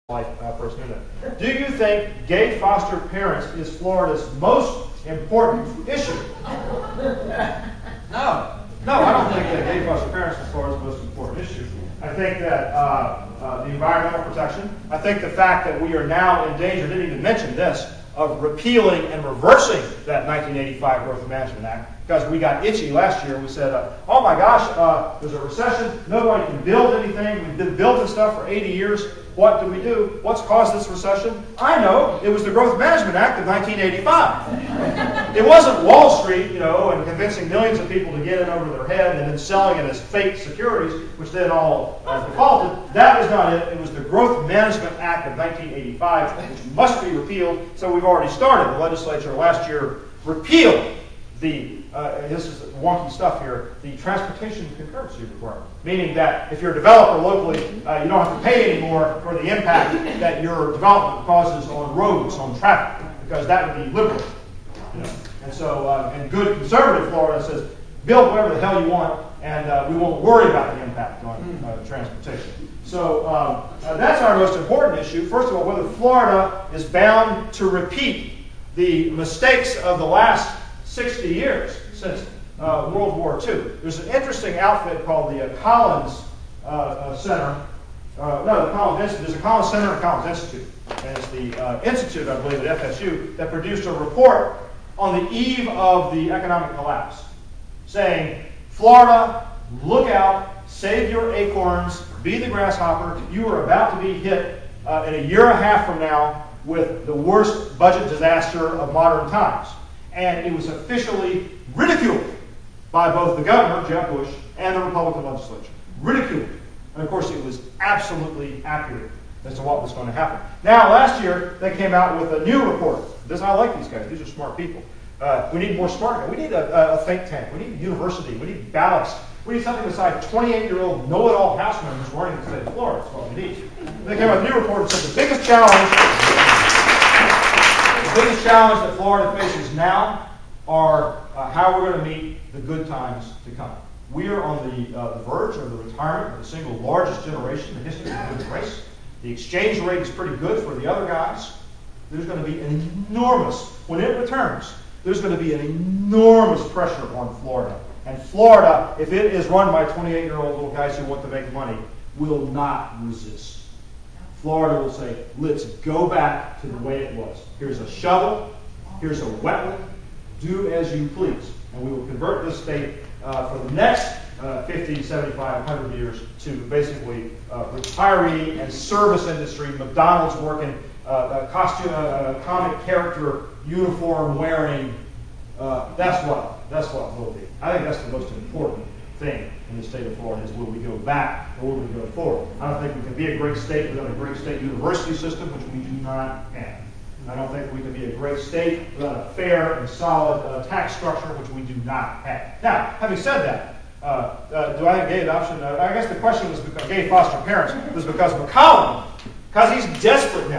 First minute. Do you think gay foster parents is Florida's most important issue? No. No, I don't think that gay foster parents is Florida's most important issue. I think that the environmental protection, I think the fact that we are now in danger, didn't even mention this, of repealing and reversing that 1985 Growth Management Act, because we got itchy last year. We said, oh my gosh, there's a recession, nobody can build anything, we've been building stuff for 80 years. What do we do? What's caused this recession? I know, it was the Growth Management Act of 1985. It wasn't Wall Street, you know, and convincing millions of people to get in over their head and then selling it as fake securities, which then all defaulted. That was not it. It was the Growth Management Act of 1985, which must be repealed. So we've already started. The legislature last year repealed the, this is wonky stuff here, the transportation concurrency requirement. Meaning that if you're a developer locally, you don't have to pay anymore for the impact that your development causes on roads, on traffic, because that would be liberal. You know? And so, and good conservative Florida says, build whatever the hell you want, and we won't worry about the impact on transportation. So that's our most important issue. First of all, whether Florida is bound to repeat the mistakes of the last 60 years since World War II. There's an interesting outfit called the Collins Center. No, the Collins Institute. There's a Collins Center and Collins Institute. And it's the institute, I believe, at FSU, that produced a report on the eve of the economic collapse, saying, Florida, look out, save your acorns, be the grasshopper. You are about to be hit in a year and a half from now with the worst budget disaster of modern times. And it was officially ridiculed by both the governor, Jeb Bush, and the Republican legislature. Ridiculed. And of course, it was absolutely accurate as to what was going to happen. Now, last year, they came out with a new report. I like these guys. These are smart people. We need more smart guys. We need a think tank. We need a university. We need ballast. We need something besides 28-year-old know-it-all House members running the state of Florida. That's what we need. They came out with a new report and said the biggest challenge that Florida faces now are how we're going to meet the good times to come. We are on the verge of the retirement of the single largest generation in the history of the human race. The exchange rate is pretty good for the other guys. There's going to be an enormous, when it returns, there's going to be an enormous pressure on Florida. And Florida, if it is run by 28-year-old little guys who want to make money, will not resist. Florida will say, let's go back to the way it was. Here's a shovel. Here's a wetland. Do as you please. And we will convert this state for the next 50, 75, 100 years to basically retiree and service industry, McDonald's working, costume, comic character, uniform wearing. That's what will be. I think that's the most important thing in the state of Florida is will we go back or will we go forward? I don't think we can be a great state without a great state university system, which we do not have. I don't think we can be a great state without a fair and solid tax structure, which we do not have. Now, having said that, do I think gay adoption, I guess the question was because gay foster parents was because McCollum, because he's desperate now.